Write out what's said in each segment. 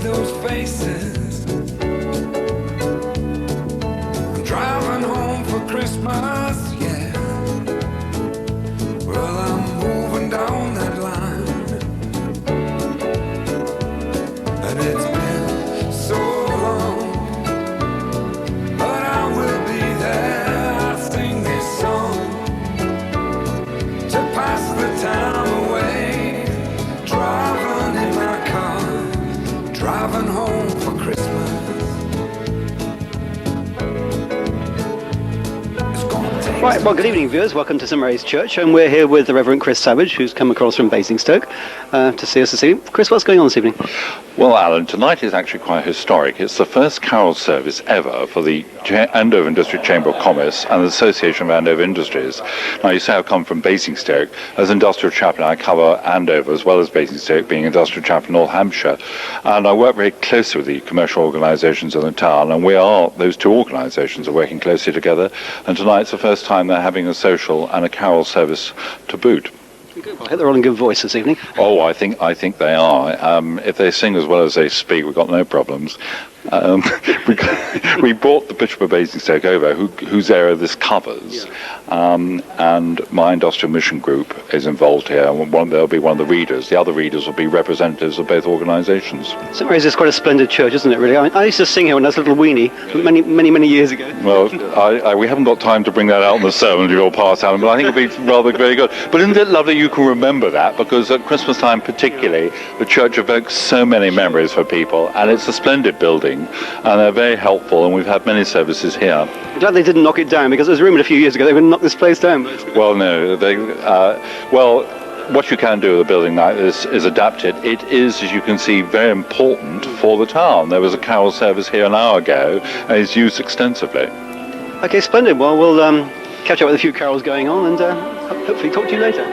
those faces. I'm driving home for Christmas, yeah. Well, I'm moving down that line, and it's been so long, but I will be there. I'll sing this song to pass the time away, driving in my car, driving home for Christmas. Right, well, good evening, viewers. Welcome to St Mary's Church, and we're here with the Reverend Chris Savage, who's come across from Basingstoke to see us this evening. Chris, what's going on this evening? Well, Alan, tonight is actually quite historic. It's the first carol service ever for the Andover District Chamber of Commerce and the Association of Andover Industries. Now, you say I've come from Basingstoke. As industrial chaplain, I cover Andover as well as Basingstoke, being industrial chaplain in North Hampshire. And I work very closely with the commercial organisations in the town, and those two organisations are working closely together. And tonight's the first time they're having a social and a carol service to boot. I hope they're all in good voice this evening. Oh, I think they are. If they sing as well as they speak, we've got no problems. We brought the Bishop of Basingstoke over, whose area this covers, and my industrial mission group is involved here. They'll be one of the readers. The other readers will be representatives of both organisations. St Mary's is quite a splendid church, isn't it, really? I used to sing here when I was a little weenie, many years ago. Well, we haven't got time to bring that out in the sermon, you'll pass, Alan, but I think it'll be rather very good. But isn't it lovely you can remember that? Because at Christmas time particularly, the church evokes so many memories for people, and it's a splendid building, and they're very helpful, and we've had many services here. I'm glad they didn't knock it down, because it was rumoured a few years ago they were going to knock this place down. Well, no, what you can do with a building like this is adapt it. It is, as you can see, very important for the town. There was a carol service here an hour ago, and it's used extensively. Okay, splendid. Well, we'll catch up with a few carols going on, and hopefully talk to you later.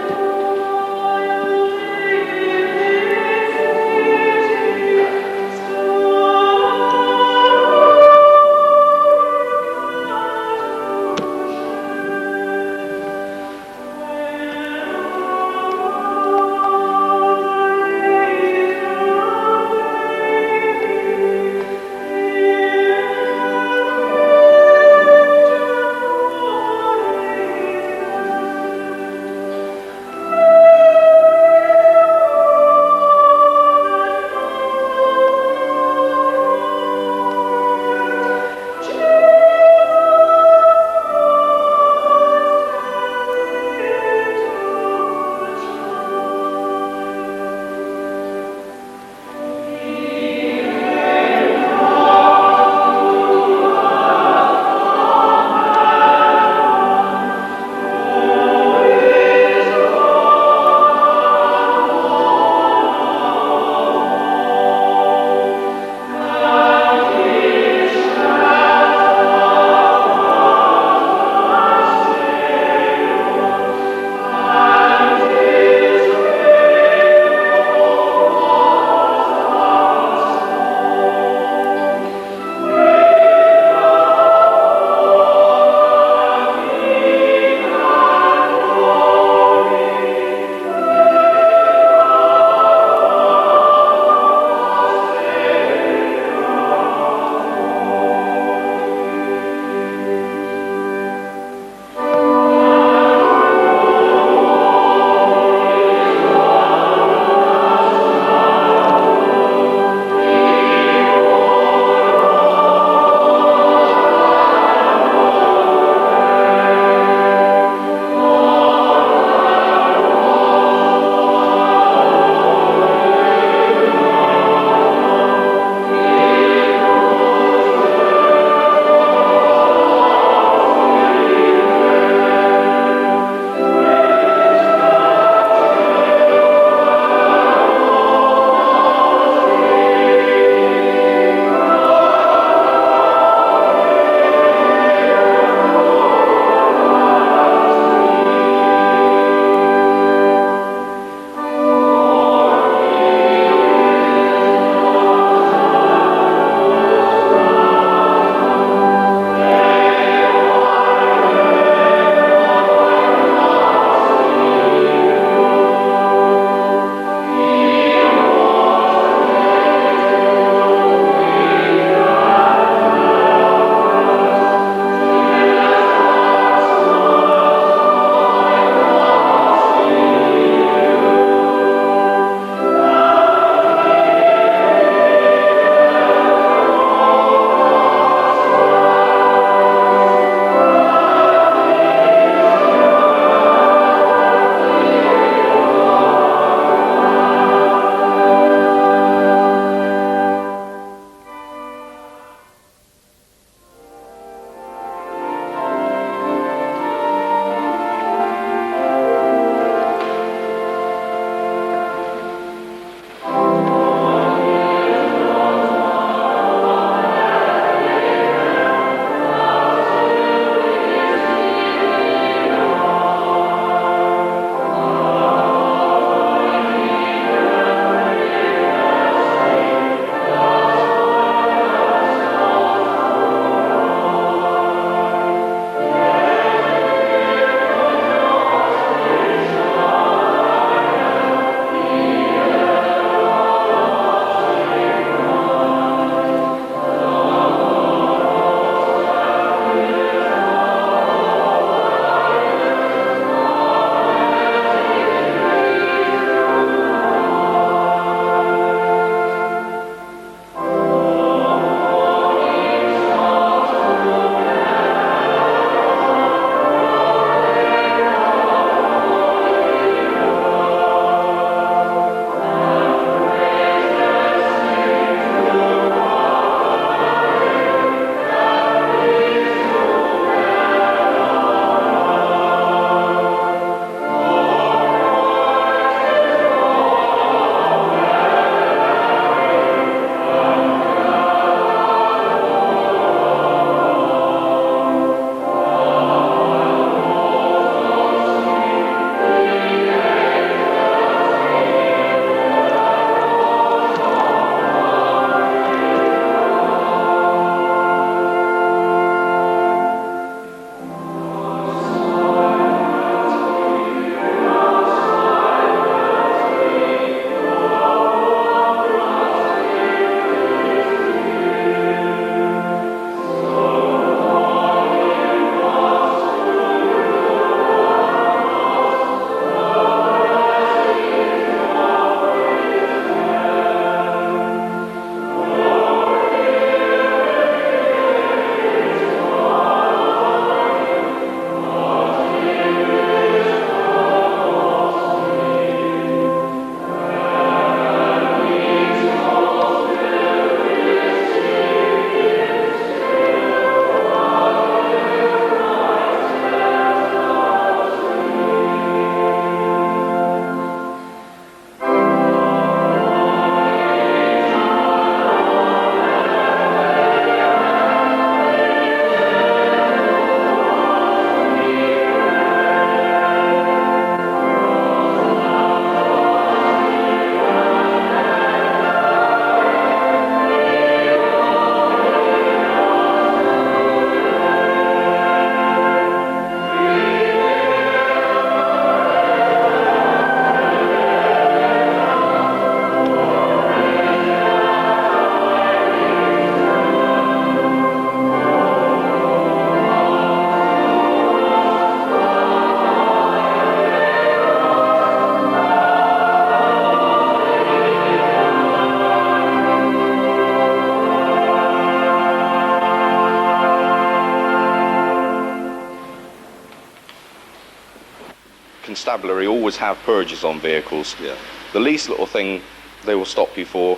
constabulary always have purges on vehicles. Yeah. The least little thing they will stop you for.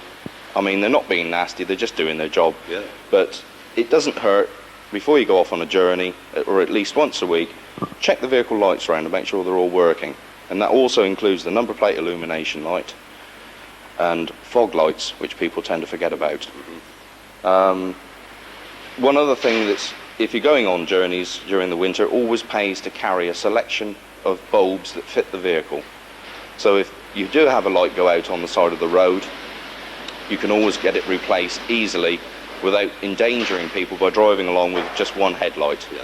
I mean, they're not being nasty, they're just doing their job. Yeah. But it doesn't hurt, before you go off on a journey, or at least once a week, check the vehicle lights around and make sure they're all working. And that also includes the number plate illumination light and fog lights, which people tend to forget about. One other thing that's, if you're going on journeys during the winter, it always pays to carry a selection of bulbs that fit the vehicle. So if you do have a light go out on the side of the road, you can always get it replaced easily without endangering people by driving along with just one headlight. Yeah.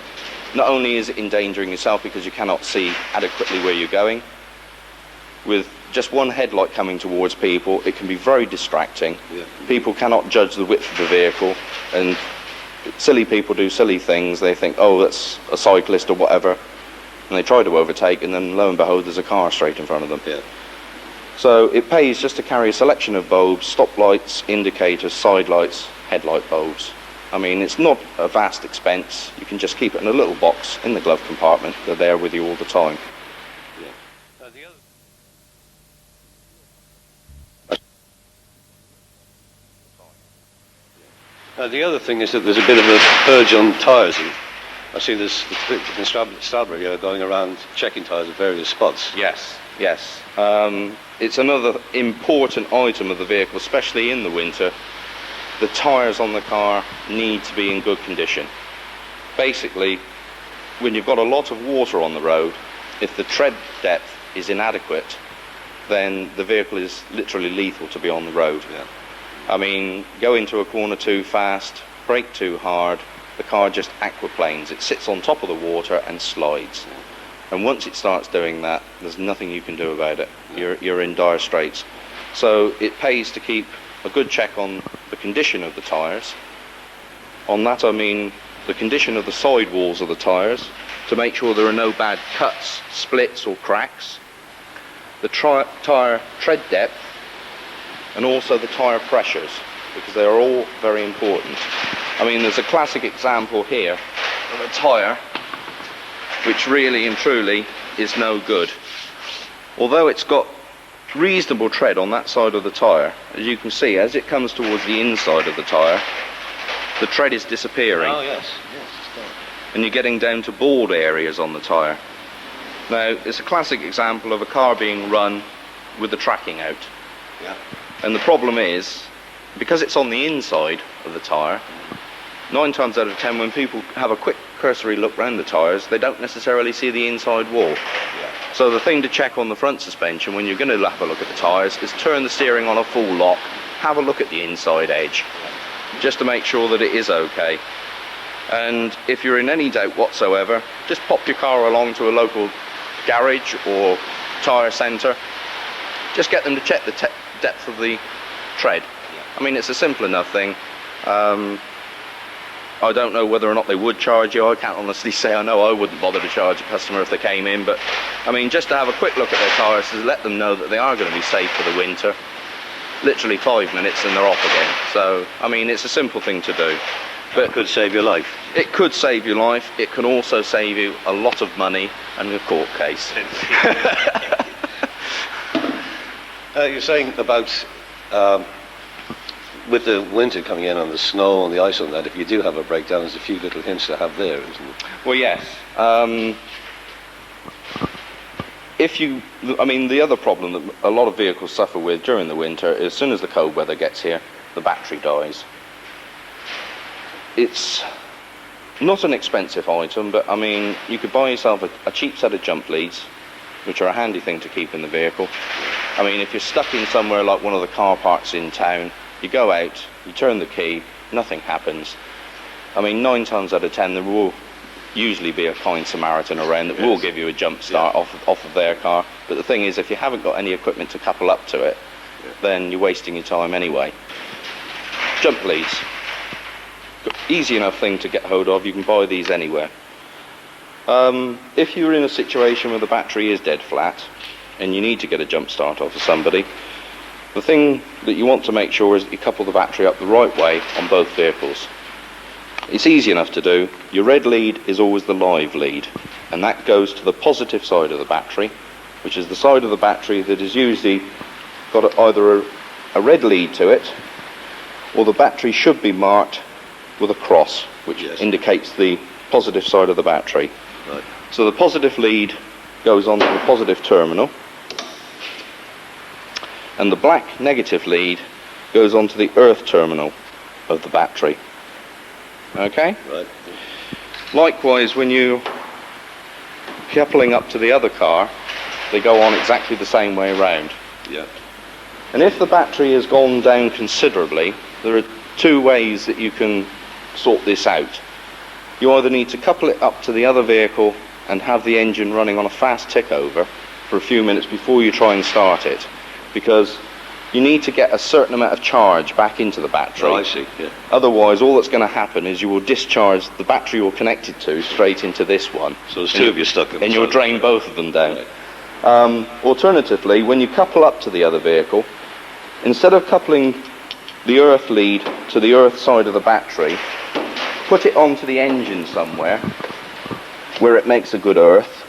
Not only is it endangering yourself because you cannot see adequately where you're going, with just one headlight coming towards people, it can be very distracting. Yeah. People cannot judge the width of the vehicle, and silly people do silly things. They think, oh, that's a cyclist or whatever, and they try to overtake, and then lo and behold, there's a car straight in front of them. Yeah. So it pays just to carry a selection of bulbs, stop lights, indicators, side lights, headlight bulbs. I mean, it's not a vast expense. You can just keep it in a little box in the glove compartment. They're there with you all the time. The other thing is that there's a bit of a purge on tyres. I see this the constabulary going around checking tyres at various spots. Yes, yes. It's another important item of the vehicle, especially in the winter. The tyres on the car need to be in good condition. Basically, when you've got a lot of water on the road, if the tread depth is inadequate, then the vehicle is literally lethal to be on the road. Yeah. I mean, go into a corner too fast, brake too hard, the car just aquaplanes. It sits on top of the water and slides. And once it starts doing that, there's nothing you can do about it. You're in dire straits. So it pays to keep a good check on the condition of the tyres. On that I mean the condition of the side walls of the tyres, to make sure there are no bad cuts, splits or cracks. The tyre tread depth, and also the tyre pressures, because they are all very important. I mean, there's a classic example here of a tyre which really and truly is no good. Although it's got reasonable tread on that side of the tyre, as you can see, as it comes towards the inside of the tyre, the tread is disappearing. Oh, yes. Yes, it's done. And you're getting down to bald areas on the tyre. Now, it's a classic example of a car being run with the tracking out. Yeah. And the problem is, because it's on the inside of the tyre, 9 times out of 10 when people have a quick cursory look round the tyres, they don't necessarily see the inside wall. Yeah. So the thing to check on the front suspension when you're going to have a look at the tyres is turn the steering on a full lock, have a look at the inside edge, just to make sure that it is okay. And if you're in any doubt whatsoever, just pop your car along to a local garage or tyre centre. Just get them to check the depth of the tread. I mean, it's a simple enough thing. I don't know whether or not they would charge you. I can't honestly say. I know I wouldn't bother to charge a customer if they came in, but I mean, just to have a quick look at their tyres to let them know that they are going to be safe for the winter. Literally 5 minutes and they're off again. So, I mean, it's a simple thing to do. But It could save your life. it could save your life. It can also save you a lot of money and a court case. You're saying about with the winter coming in and the snow and the ice on that, if you do have a breakdown, there's a few little hints to have there, isn't it? Well, yes. I mean, the other problem that a lot of vehicles suffer with during the winter is as soon as the cold weather gets here, the battery dies. It's not an expensive item, but I mean, you could buy yourself a cheap set of jump leads, which are a handy thing to keep in the vehicle. I mean, if you're stuck in somewhere like one of the car parks in town, you go out, you turn the key, nothing happens. I mean, 9 times out of 10, there will usually be a kind Samaritan around that will give you a jump start off of their car. But the thing is, if you haven't got any equipment to couple up to it, then you're wasting your time anyway. Jump leads. Easy enough thing to get hold of. You can buy these anywhere. If you're in a situation where the battery is dead flat and you need to get a jump start off of somebody, the thing that you want to make sure is that you couple the battery up the right way on both vehicles. It's easy enough to do. Your red lead is always the live lead, and that goes to the positive side of the battery, which is the side of the battery that is usually got either a red lead to it, or the battery should be marked with a cross, which indicates the positive side of the battery. Right. So the positive lead goes onto the positive terminal, and the black negative lead goes onto the earth terminal of the battery. Okay? Right. Likewise, when you're coupling up to the other car, they go on exactly the same way around. Yeah. And if the battery has gone down considerably, there are two ways that you can sort this out. You either need to couple it up to the other vehicle and have the engine running on a fast tick over for a few minutes before you try and start it, because you need to get a certain amount of charge back into the battery. Oh, I see, yeah. Otherwise, all that's going to happen is you will discharge the battery you're connected to straight into this one. So there's two of you stuck in the and you'll side. drain both of them down. Right. Alternatively, when you couple up to the other vehicle, instead of coupling the earth lead to the earth side of the battery, put it onto the engine somewhere where it makes a good earth,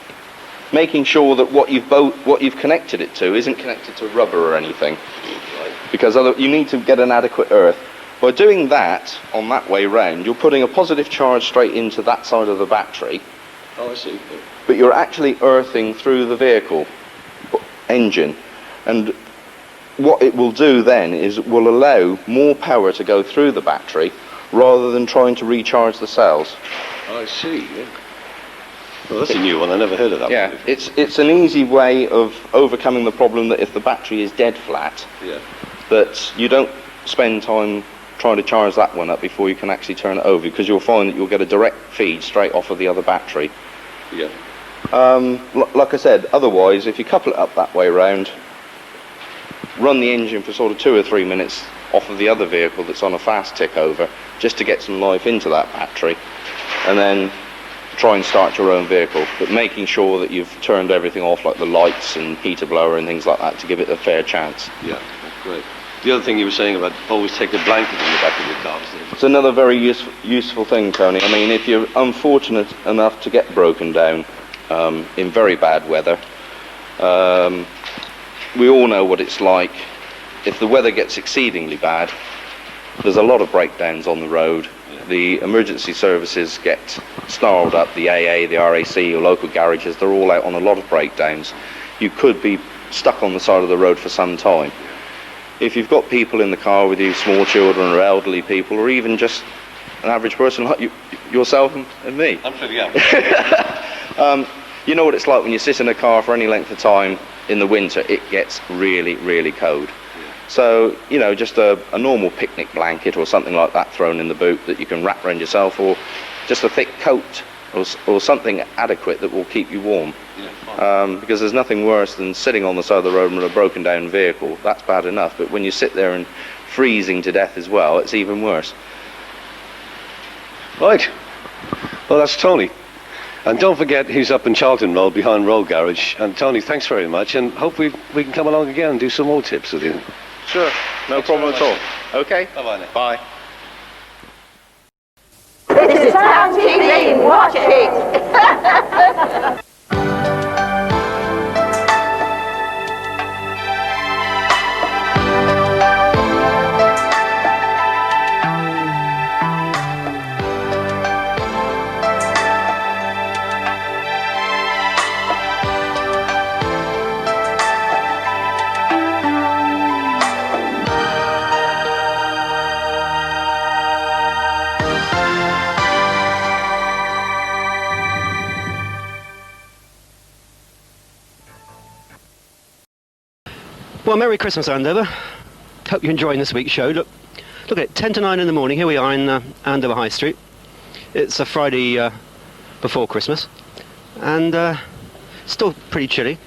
making sure that what you've connected it to isn't connected to rubber or anything, because you need to get an adequate earth. By doing that on that way round, you're putting a positive charge straight into that side of the battery. Oh, I see. But you're actually earthing through the vehicle engine, and what it will do then is it will allow more power to go through the battery rather than trying to recharge the cells. I see, yeah. Well, that's a new one. I never heard of that Yeah, one before. it's an easy way of overcoming the problem that if the battery is dead flat, Yeah. that you don't spend time trying to charge that one up before you can actually turn it over, because you'll find that you'll get a direct feed straight off of the other battery. Yeah. Like I said, otherwise, if you couple it up that way round, run the engine for sort of 2 or 3 minutes off of the other vehicle that's on a fast tick over, just to get some life into that battery, and then try and start your own vehicle, but making sure that you've turned everything off, like the lights and heater blower and things like that, to give it a fair chance. Yeah, great. The other thing you were saying about always take a blanket in the back of your car. It's another very useful thing, Tony. I mean, if you're unfortunate enough to get broken down in very bad weather, we all know what it's like. If the weather gets exceedingly bad, there's a lot of breakdowns on the road. The emergency services get snarled up, the AA, the RAC, your local garages, they're all out on a lot of breakdowns. You could be stuck on the side of the road for some time. If you've got people in the car with you, small children or elderly people, or even just an average person like yourself and me, I'm pretty young. you know what it's like when you sit in a car for any length of time in the winter. It gets really, really cold. So, you know, just a normal picnic blanket or something like that thrown in the boot that you can wrap around yourself, or just a thick coat or something adequate that will keep you warm. Because there's nothing worse than sitting on the side of the road with a broken down vehicle. That's bad enough, but when you sit there and freezing to death as well, it's even worse. Right. Well, that's Tony. And don't forget, he's up in Charlton Road behind Road Garage. And Tony, thanks very much, and hope we can come along again and do some more tips with you. Sure, no problem at all. Okay, Bye-bye now. bye. This is Town TV. Watch it. Well, Merry Christmas, Andover. Hope you're enjoying this week's show. Look at it, 10 to 9 in the morning. Here we are in Andover High Street. It's a Friday before Christmas, and still pretty chilly.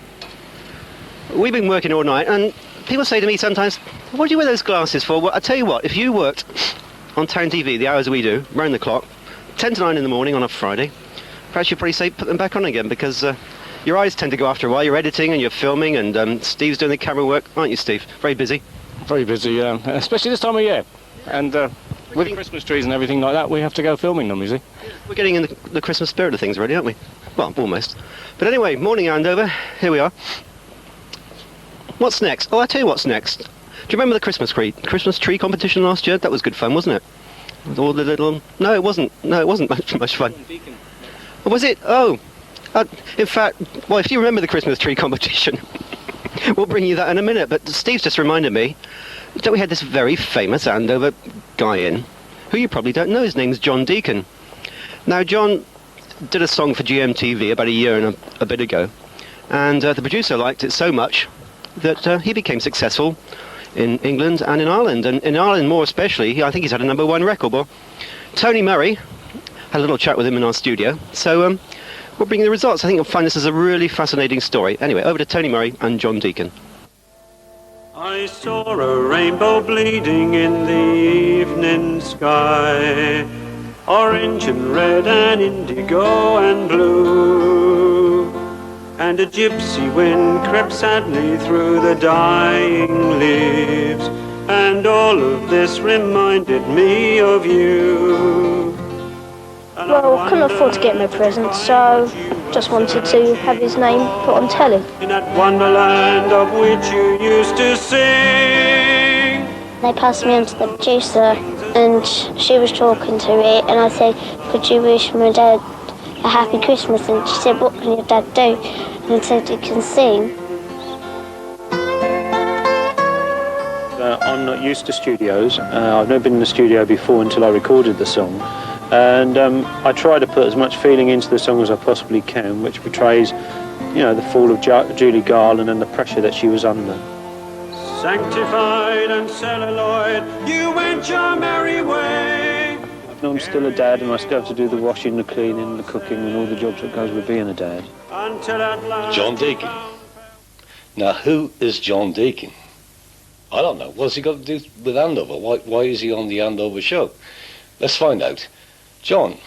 We've been working all night, and people say to me sometimes, what do you wear those glasses for? Well, I tell you what, if you worked on Town TV the hours we do, round the clock, 10 to 9 in the morning on a Friday, perhaps you'd probably say put them back on again, because your eyes tend to go after a while. You're editing and you're filming, and Steve's doing the camera work, aren't you, Steve? Very busy. Very busy, yeah. Especially this time of year. And with Christmas trees and everything like that, we have to go filming them, you see. We're getting in the Christmas spirit of things already, aren't we? Well, almost. But anyway, morning Andover, here we are. What's next? Oh, I tell you what's next. Do you remember the Christmas tree competition last year? That was good fun, wasn't it? With all the little... No, it wasn't. No, it wasn't much fun. Oh, was it? Oh. In fact, well, if you remember the Christmas tree competition, we'll bring you that in a minute. But Steve's just reminded me that we had this very famous Andover guy in, who you probably don't know. His name's John Deacon. Now, John did a song for GMTV about a year and a bit ago, and the producer liked it so much that he became successful in England and in Ireland. And in Ireland more especially, I think he's had a #1 record. Well, Tony Murray had a little chat with him in our studio. So we'll bring you the results. I think you'll find this is a really fascinating story. Anyway, over to Tony Murray and John Deacon. I saw a rainbow bleeding in the evening sky, orange and red and indigo and blue, and a gypsy wind crept sadly through the dying leaves, and all of this reminded me of you. Well, I couldn't afford to get him a present, so just wanted to have his name put on telly. In that wonderland of which you used to sing. They passed me on to the producer, and she was talking to it, and I said, could you wish my dad a happy Christmas? And she said, what can your dad do? And he said, he can sing. I'm not used to studios. I've never been in the studio before until I recorded the song. And I try to put as much feeling into the song as I possibly can, which portrays, you know, the fall of Julie Garland and the pressure that she was under. Sanctified and celluloid, you went your merry way. I'm still a dad, and I still have to do the washing, the cleaning, the cooking, and all the jobs that goes with being a dad. Until at last. John Deacon. Now, who is John Deacon? I don't know. What's he got to do with Andover? Why is he on the Andover show? Let's find out. John,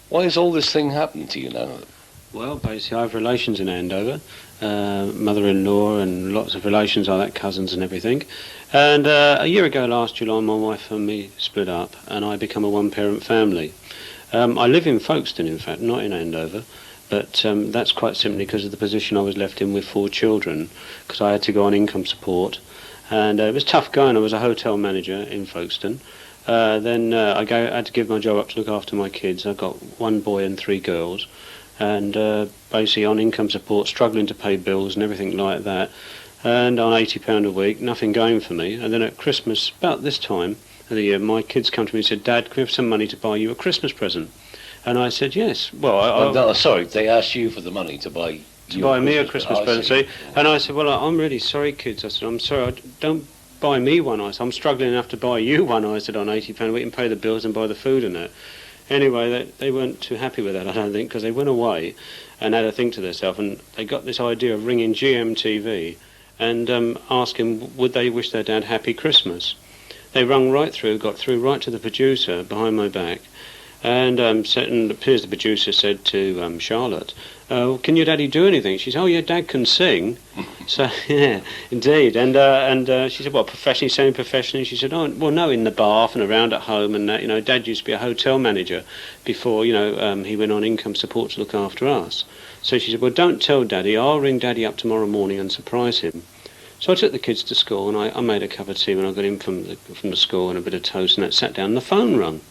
why has all this thing happened to you now? Well, basically, I have relations in Andover, mother-in-law and lots of relations like that, cousins and everything. And a year ago, last July, my wife and me split up, and I become a one-parent family. I live in Folkestone, in fact, not in Andover, but that's quite simply because of the position I was left in with 4 children, because I had to go on income support. And it was tough going. I was a hotel manager in Folkestone. Then I had to give my job up to look after my kids. I've got 1 boy and 3 girls, and basically on income support, struggling to pay bills and everything like that, and on £80 a week, nothing going for me. And then at Christmas, about this time of the year, my kids come to me and said, Dad, can we have some money to buy you a Christmas present? And I said, yes. Well, no, sorry, they asked you for the money to buy me a Christmas present, see? And I said, well, I'm really sorry, kids. I said, I'm sorry, don't buy me one. I said, I'm struggling enough to buy you one. I said, on £80 a week and pay the bills and buy the food and that. Anyway, they weren't too happy with that, I don't think, because they went away and had a think to themselves, and they got this idea of ringing GMTV and asking would they wish their dad happy Christmas. They rung right through, got through right to the producer behind my back, and it appears the producer said to Charlotte, can your daddy do anything? She said, oh yeah, Dad can sing. So yeah, indeed. And she said, well, professionally, semi-professionally? She said, oh, well, no, in the bath and around at home and that. You know, Dad used to be a hotel manager before, you know, he went on income support to look after us. So she said, well, don't tell Daddy. I'll ring Daddy up tomorrow morning and surprise him. So I took the kids to school, and I made a cup of tea when I got in from the school and a bit of toast, and that sat down, and the phone rung.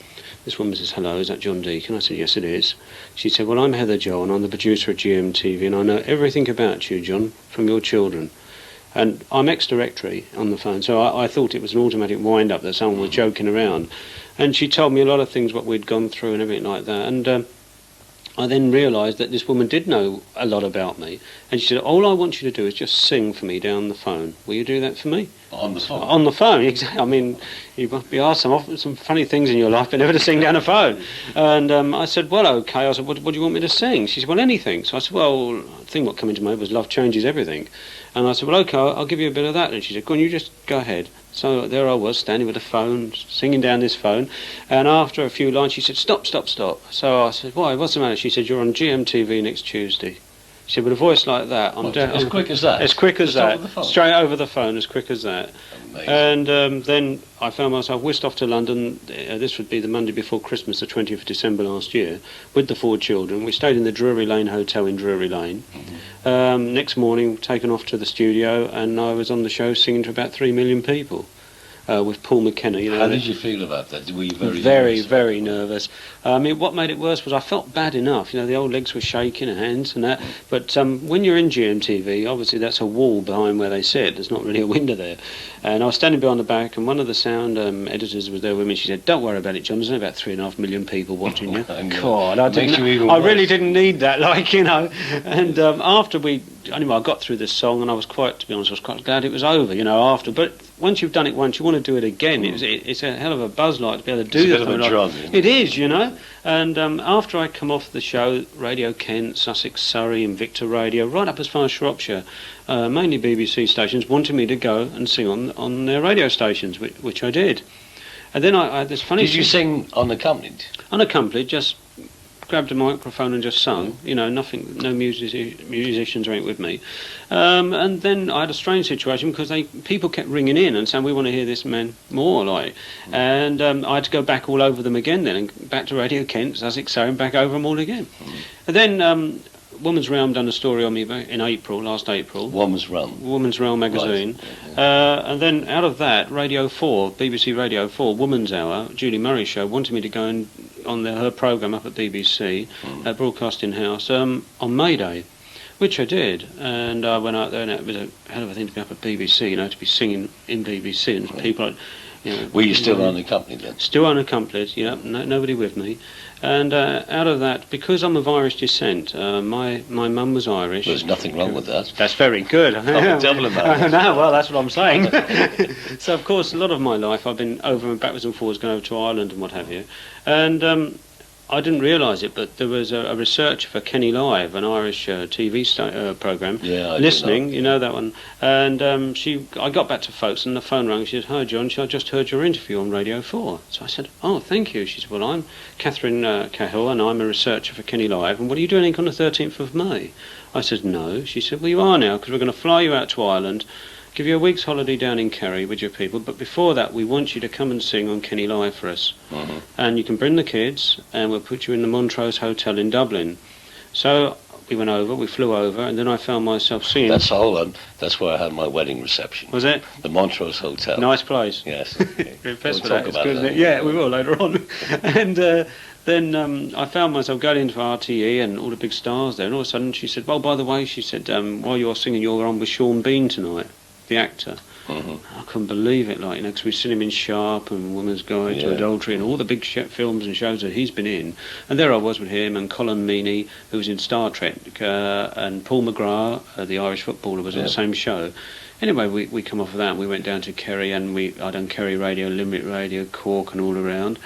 This woman says, hello, is that John Deacon? I said, yes, it is. She said, well, I'm Heather Jo, and I'm the producer at GMTV, and I know everything about you, John, from your children. And I'm ex-directory on the phone, so I thought it was an automatic wind-up that someone was joking around. And she told me a lot of things, what we'd gone through and everything like that. And I then realised that this woman did know a lot about me. And she said, all I want you to do is just sing for me down the phone. Will you do that for me? On the phone? On the phone, exactly. I mean, you must be asked some funny things in your life, but never to sing down a phone. And I said, well, OK. I said, what do you want me to sing? She said, well, anything. So I said, well, I think what came into my head was Love Changes Everything. And I said, well, OK, I'll give you a bit of that. And she said, go on, you just go ahead. So there I was, standing with a phone, singing down this phone. And after a few lines, she said, stop. So I said, why, what's the matter? She said, you're on GMTV next Tuesday. He said, with a voice like that, As quick as that? As quick as Just that. over the phone? Straight over the phone, as quick as that. Amazing. And then I found myself whisked off to London. This would be the Monday before Christmas, the 20th of December last year, with the 4 children. We stayed in the Drury Lane Hotel in Drury Lane. Next morning, taken off to the studio, and I was on the show singing to about 3 million people. With Paul McKenna, you know. How did you feel about that? Were you very nervous? What made it worse was I felt bad enough. You know, the old legs were shaking, hands and that. But when you're in GMTV, obviously that's a wall behind where they sit. There's not really a window there. And I was standing behind the back, and one of the sound editors was there with me. She said, "Don't worry about it, John. There's only about 3.5 million people watching you." God, I really didn't need that, like, you know. And after anyway, I got through this song, and to be honest, I was quite glad it was over, you know, after. But once you've done it once, you want to do it again. It's a hell of a buzz, like, to be able to do that. It's a bit of a drug, It is, you know. And after I come off the show, Radio Kent, Sussex, Surrey, and Victor Radio, right up as far as Shropshire, mainly BBC stations, wanted me to go and sing on their radio stations, which I did. And then I had this funny... Did you sing unaccompanied? Unaccompanied, just grabbed a microphone and just sung, you know, nothing, no musicians or anything with me. And then I had a strange situation because people kept ringing in and saying, "We want to hear this man more," like. And I had to go back all over them again then, and back to Radio Kent, Sussex, Surrey, and back over them all again. And then Woman's Realm done a story on me in last April. Woman's Realm magazine. Right. And then out of that, Radio 4, BBC Radio 4, Woman's Hour, Julie Murray's show, wanted me to go on her programme up at BBC, Broadcasting House, on May Day, which I did. And I went out there, and it was a hell of a thing to be up at BBC, you know, to be singing in BBC, and people... You know, were you still unaccompanied then? Still unaccompanied, yeah, nobody with me. And out of that, because I'm of Irish descent, my mum was Irish. There's nothing wrong with that. That's very good. Double about it. No, well, that's what I'm saying. So, of course, a lot of my life I've been over and backwards and forwards, going over to Ireland and what have you. And I didn't realise it, but there was a researcher for Kenny Live, an Irish TV programme, listening, you know that one. And I got back to folks, and the phone rang. She said, "Hi, John, I just heard your interview on Radio 4. So I said, "Oh, thank you." She said, "Well, I'm Catherine Cahill, and I'm a researcher for Kenny Live, and what are you doing on the 13th of May? I said, "No." She said, "Well, you are now, because we're going to fly you out to Ireland, give you a week's holiday down in Kerry with your people, but before that we want you to come and sing on Kenny Live for us. And you can bring the kids, and we'll put you in the Montrose Hotel in Dublin." So we flew over, and then I found myself singing. That's where I had my wedding reception. Was it? The Montrose Hotel. Nice place. Yes. Very impressed with that. It's good, isn't it? Yeah, we will later on. And then I found myself going into RTE and all the big stars there, and all of a sudden she said, "Well, by the way," she said, "while you're singing, you're on with Sean Bean tonight, the actor." I couldn't believe it, like, you know, because we've seen him in Sharp and Woman's Guide to Adultery and all the big films and shows that he's been in. And there I was with him and Colin Meaney, who was in Star Trek, and Paul McGrath, the Irish footballer, was on the same show. Anyway, we come off of that, and we went down to Kerry, and I done Kerry Radio, Limerick Radio, Cork, and all around.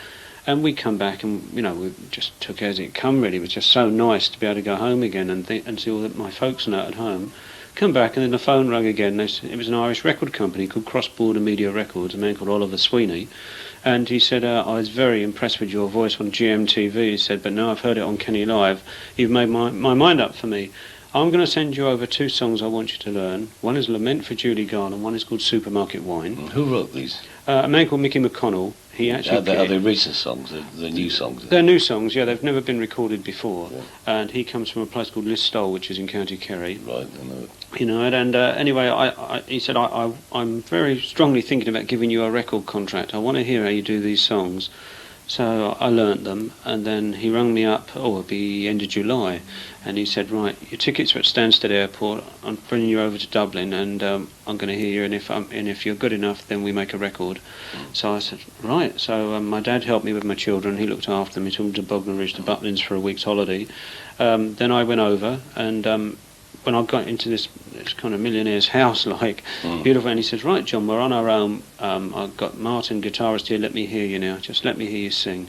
And we come back, and, you know, we just took it as it come, really. It was just so nice to be able to go home again and see all my folks and that at home. Come back, and then the phone rang again. It was an Irish record company called Cross Border Media Records, a man called Oliver Sweeney. And he said, "I was very impressed with your voice on GMTV." He said, "But now I've heard it on Kenny Live, you've made my mind up for me. I'm going to send you over 2 songs I want you to learn. One is Lament for Julie Garland, one is called Supermarket Wine." Who wrote these? A man called Mickey McConnell. He actually... Are they recent songs? They're new songs? They're new songs, yeah. They've never been recorded before. Yeah. And he comes from a place called Listowel, which is in County Kerry. Right, I know it. You know, and anyway, he said, I'm very strongly thinking about giving you a record contract. I want to hear how you do these songs. So I learnt them, and then he rang me up, it'll be end of July, and he said, "Right, your tickets are at Stansted Airport, I'm bringing you over to Dublin, and I'm going to hear you, and if you're good enough, then we make a record." So I said, right. So my dad helped me with my children, he looked after them, he took them to Bognor Ridge to Butlins for a week's holiday. Then I went over, and when I got into this kind of millionaire's house, like, beautiful, and he says, "Right, John, we're on our own. I've got Martin, guitarist here, let me hear you now. Just let me hear you sing."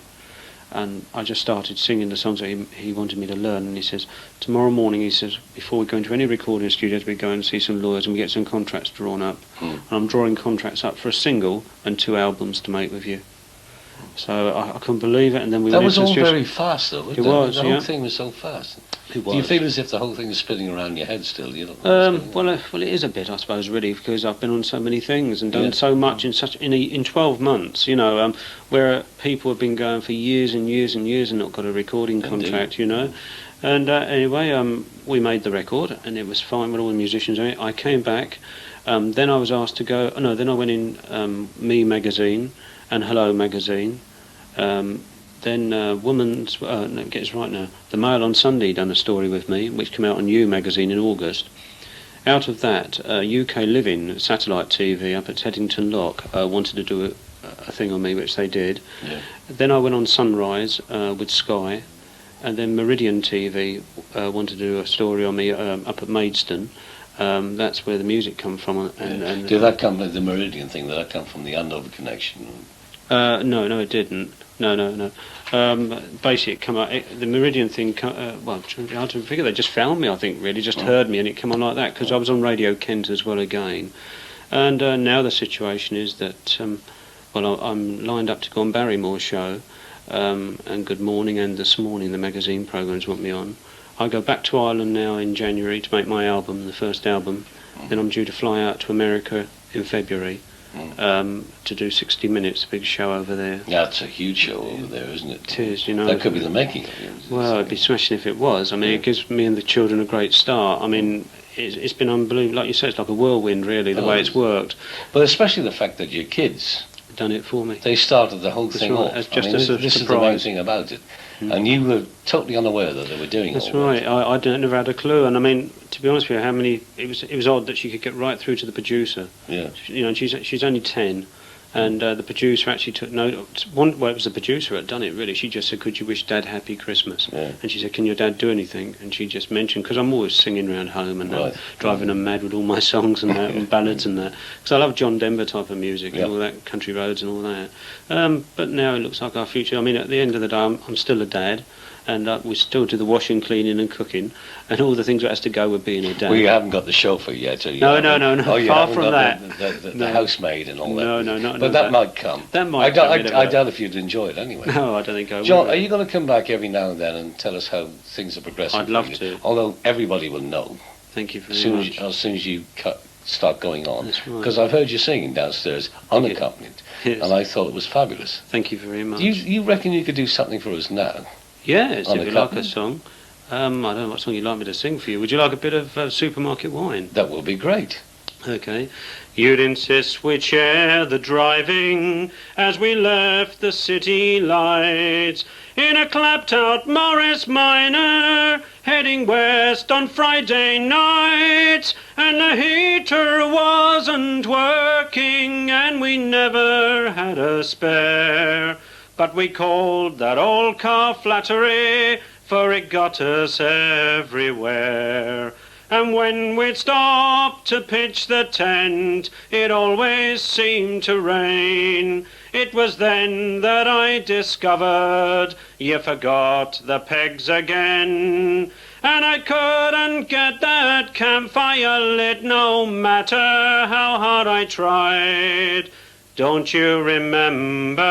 And I just started singing the songs that he wanted me to learn, and he says, "Tomorrow morning," he says, "before we go into any recording studios, we go and see some lawyers and we get some contracts drawn up. And I'm drawing contracts up for a single and 2 albums to make with you." So I couldn't believe it, and then we That went was into the all studio. very fast, though. It was, The yeah. whole thing was so fast. It Do you was. feel as if the whole thing is spinning around your head still? You know. Well, it is a bit, I suppose, really, because I've been on so many things and done Yeah. so much in 12 months. You know, where people have been going for years and years and years and not got a recording contract. You know, and anyway, we made the record and it was fine with all the musicians on it. I came back, then I was asked to go. No, then I went in Me magazine and Hello magazine. Then Woman's, no, get this right now, the Mail on Sunday done a story with me, which came out on You magazine in August. Out of that, UK Living, satellite TV up at Teddington Lock, wanted to do a thing on me, which they did. Yeah. Then I went on Sunrise with Sky, and then Meridian TV wanted to do a story on me up at Maidstone. That's where the music come from. And Did that come from the Meridian thing? Did that come from the Andover connection? No, it didn't. No. Basically, it come out. The Meridian thing. Well, hard to figure. They just found me. I think really just heard me, and it came on like that because I was on Radio Kent as well again. And now the situation is that I'm lined up to go on Barrymore's show, and Good Morning and This Morning, the magazine programs want me on. I go back to Ireland now in January to make my album, the first album. Then I'm due to fly out to America in February. To do 60 Minutes, a big show over there. Yeah, it's a huge show over there, isn't it? It is, you know. That could be the making of it. Well, it'd be smashing if it was. I mean, it gives me and the children a great start. I mean, it's been unbelievable. Like you said, it's like a whirlwind, really, the way it's worked. But especially the fact that your kids done it for me. They started the whole thing off. It's just this surprise. is the main thing about it. And you were totally unaware that they were doing That's all right. I never had a clue. And I mean, to be honest with you, how many? It was odd that she could get right through to the producer. Yeah. You know, and she's only 10. And the producer actually took note. Well, it was the producer who had done it, really. She just said, "Could you wish Dad happy Christmas?" Yeah. And she said, "Can your dad do anything?" And she just mentioned, because I'm always singing around home and driving them mad with all my songs and that, and ballads and that. Because I love John Denver type of music and all that, country roads and all that. But now it looks like our future. I mean, at the end of the day, I'm still a dad. And we still do the washing, cleaning and cooking and all the things that has to go with being a dad. Well, you haven't got the chauffeur yet, you? No. Oh, you Far haven't from got that. The housemaid and all that. No. But that might come. That might I doubt if you'd enjoy it anyway. No, I don't think I will. John, are you going to come back every now and then and tell us how things are progressing? I'd love to. Although everybody will know. Thank you very much. As soon as you start going on. That's right. Because I've heard you singing downstairs unaccompanied. Yes. And I thought it was fabulous. Thank you very much. You reckon you could do something for us now? Yes, if you like a song. I don't know what song you'd like me to sing for you. Would you like a bit of Supermarket Wine? That will be great. Okay. You'd insist we'd share the driving as we left the city lights in a clapped-out Morris Minor heading west on Friday night, and the heater wasn't working and we never had a spare. But we called that old car Flattery, for it got us everywhere. And when we'd stop to pitch the tent, it always seemed to rain. It was then that I discovered you forgot the pegs again. And I couldn't get that campfire lit no matter how hard I tried. Don't you remember?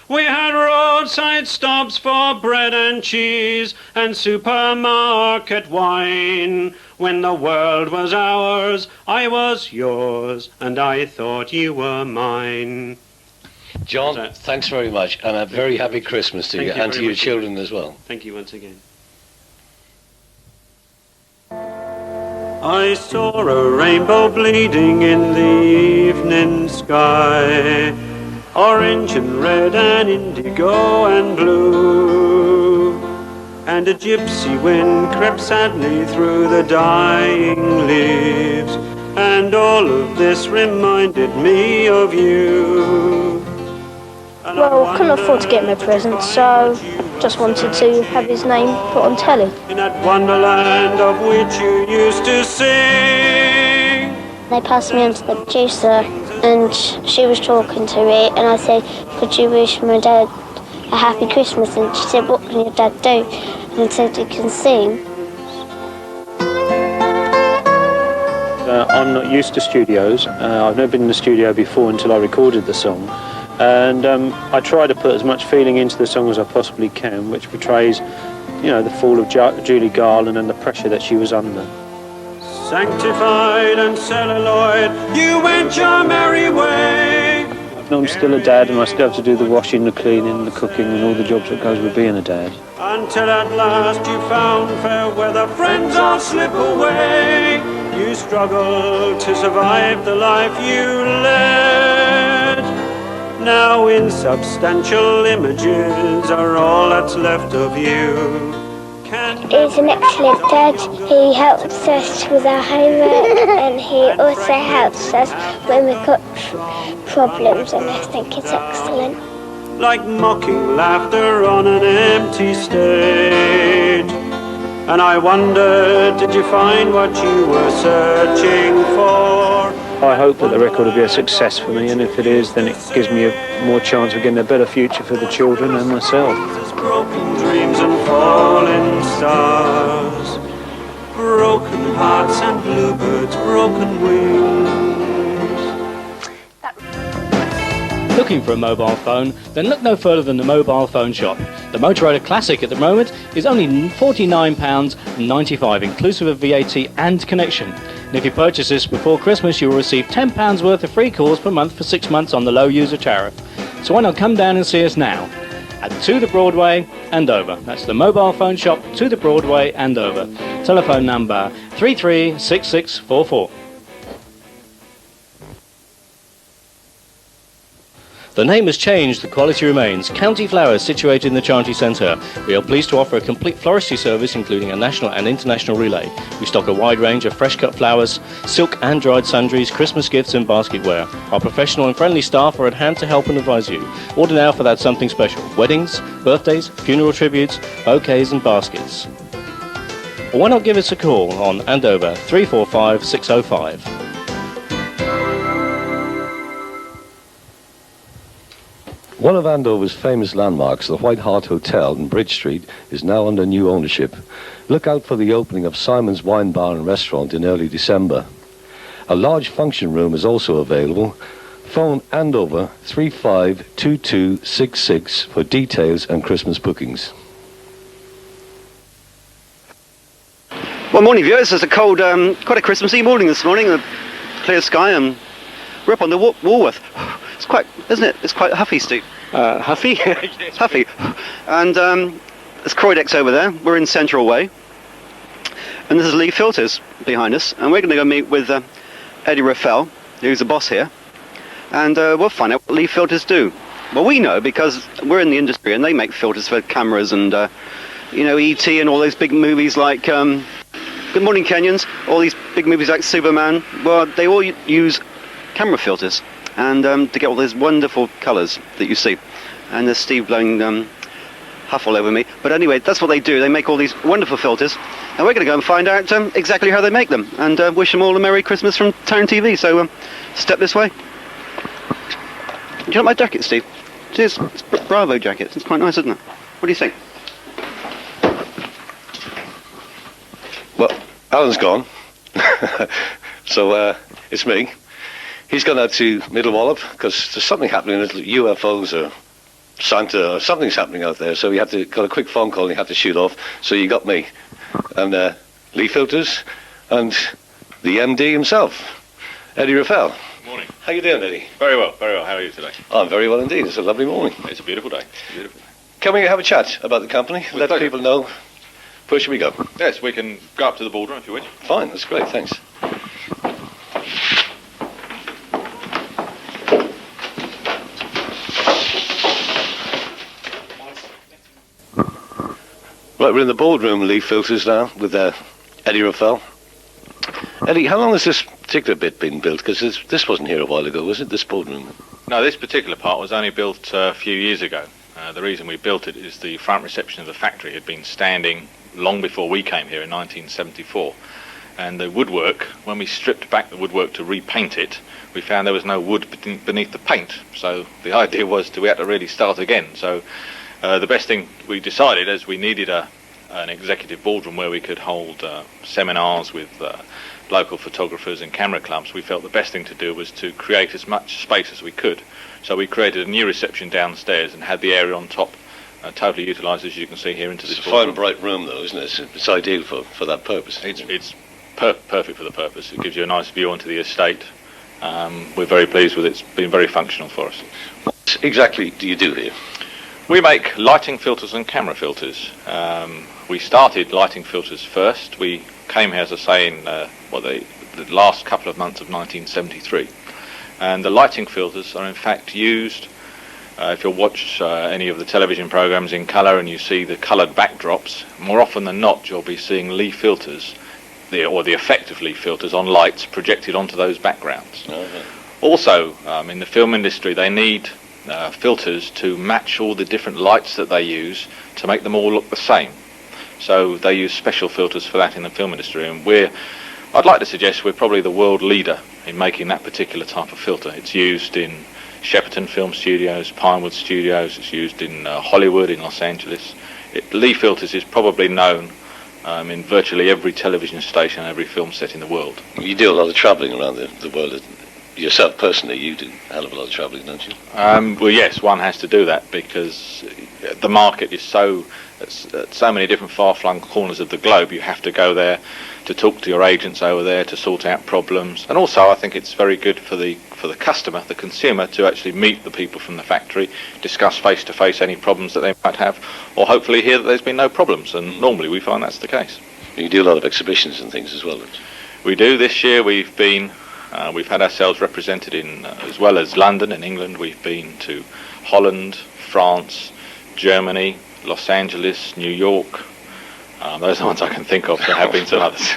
We had roadside stops for bread and cheese and supermarket wine. When the world was ours, I was yours, and I thought you were mine. John, thanks very much, and a very happy Christmas to you and to your children as well. Thank you once again. I saw a rainbow bleeding in the evening sky, orange and red and indigo and blue, and a gypsy wind crept sadly through the dying leaves, and all of this reminded me of you. Well, couldn't afford to get him a present, so just wanted to have his name put on telly. In that wonderland of which you used to sing. They passed me on to the producer, and she was talking to me, and I said, "Could you wish my dad a happy Christmas?" And she said, "What can your dad do?" And I said, "He can sing." I'm not used to studios. I've never been in the studio before until I recorded the song. And I try to put as much feeling into the song as I possibly can, which portrays, you know, the fall of Julie Garland and the pressure that she was under. Sanctified and celluloid, you went your merry way. No, I'm still a dad, and I still have to do the washing, the cleaning, the cooking, and all the jobs that goes with being a dad. Until at last you found fair weather, friends all slip away. You struggled to survive the life you led. Now insubstantial images are all that's left of you. He's an excellent dad. He helps us with our homework and he also helps us when we've got problems, and I think it's excellent. Like mocking laughter on an empty stage. And I wondered, did you find what you were searching for? I hope that the record will be a success for me, and if it is, then it gives me more chance of getting a better future for the children and myself. Broken dreams and falling stars, broken hearts and bluebirds' broken wings. Looking for a mobile phone? Then look no further than the Mobile Phone Shop. The Motorola Classic at the moment is only £49.95, inclusive of VAT and connection. And if you purchase this before Christmas, you will receive £10 worth of free calls per month for 6 months on the low user tariff. So why not come down and see us now at To the Broadway, Andover. That's the Mobile Phone Shop, To the Broadway, Andover. Telephone number 336644. The name has changed, the quality remains. County Flowers, situated in the Chanty Centre. We are pleased to offer a complete floristry service, including a national and international relay. We stock a wide range of fresh-cut flowers, silk and dried sundries, Christmas gifts and basketware. Our professional and friendly staff are at hand to help and advise you. Order now for that something special. Weddings, birthdays, funeral tributes, bouquets and baskets. Or why not give us a call on Andover 345 605. One of Andover's famous landmarks, the White Hart Hotel in Bridge Street, is now under new ownership. Look out for the opening of Simon's Wine Bar and Restaurant in early December. A large function room is also available. Phone Andover 352266 for details and Christmas bookings. Well, morning viewers. It's a cold, quite a Christmassy morning this morning. A clear sky, and we're up on the Walworth. It's quite, isn't it? It's quite huffy, Steve. Huffy? Huffy. And there's Croydecks over there. We're in Central Way. And this is Lee Filters behind us. And we're going to go meet with Eddie Raffel, who's the boss here. And we'll find out what Lee Filters do. Well, we know because we're in the industry and they make filters for cameras and, you know, E.T. and all those big movies like Good Morning Kenyans, all these big movies like Superman. Well, they all use camera filters. And to get all those wonderful colours that you see. And there's Steve blowing huff all over me. But anyway, that's what they do. They make all these wonderful filters. And we're going to go and find out exactly how they make them. And wish them all a Merry Christmas from Town TV. So step this way. Do you like my jacket, Steve? It is. It's Bravo jacket. It's quite nice, isn't it? What do you think? Well, Alan's gone. So it's me. He's gone out to Middle Wallop because there's something happening, UFOs or Santa or something's happening out there. So he got a quick phone call and he had to shoot off. So you got me and Lee Filters and the MD himself, Eddie Raffel. Morning. How you doing, Eddie? Very well, very well. How are you today? I'm very well indeed. It's a lovely morning. It's a beautiful day. Beautiful. Can we have a chat about the company? Let pleasure. people know. Where should we go? Yes, we can go up to the boardroom if you wish. Fine, that's great, thanks. Right, we're in the boardroom, Lee Filters now, with Eddie Raffel. Eddie, how long has this particular bit been built? Because this wasn't here a while ago, was it, this boardroom? No, this particular part was only built a few years ago. The reason we built it is the front reception of the factory had been standing long before we came here in 1974. And the woodwork, when we stripped back the woodwork to repaint it, we found there was no wood beneath the paint. So the idea was we had to really start again. So the best thing we decided is we needed an executive boardroom where we could hold seminars with local photographers and camera clubs, we felt the best thing to do was to create as much space as we could. So we created a new reception downstairs and had the area on top totally utilised, as you can see here, into this It's a fine, bright room, though, isn't it? It's ideal for that purpose. It's perfect for the purpose. It gives you a nice view onto the estate. We're very pleased with it. It's been very functional for us. What exactly do you do here? We make lighting filters and camera filters. We started lighting filters first. We came here, as I say, in the last couple of months of 1973. And the lighting filters are in fact used, if you'll watch any of the television programs in colour and you see the coloured backdrops, more often than not you'll be seeing Lee filters, or the effect of Lee filters on lights projected onto those backgrounds. Okay. Also, in the film industry, they need filters to match all the different lights that they use to make them all look the same. So they use special filters for that in the film industry, and I'd like to suggest we're probably the world leader in making that particular type of filter. It's used in Shepperton Film Studios, Pinewood Studios, it's used in Hollywood, in Los Angeles. Lee Filters is probably known in virtually every television station and every film set in the world. You do a lot of travelling around the world. Yourself personally, you do a hell of a lot of travelling, don't you? Well, yes, one has to do that because the market is so many different far-flung corners of the globe. You have to go there to talk to your agents over there to sort out problems, and also I think it's very good for the customer, the consumer, to actually meet the people from the factory, discuss face-to-face any problems that they might have, or hopefully hear that there's been no problems, and normally we find that's the case. You do a lot of exhibitions and things as well, don't you? We do. This year we've had ourselves represented in, as well as London and England, we've been to Holland, France, Germany, Los Angeles, New York. Those are the ones I can think of. There have been some others.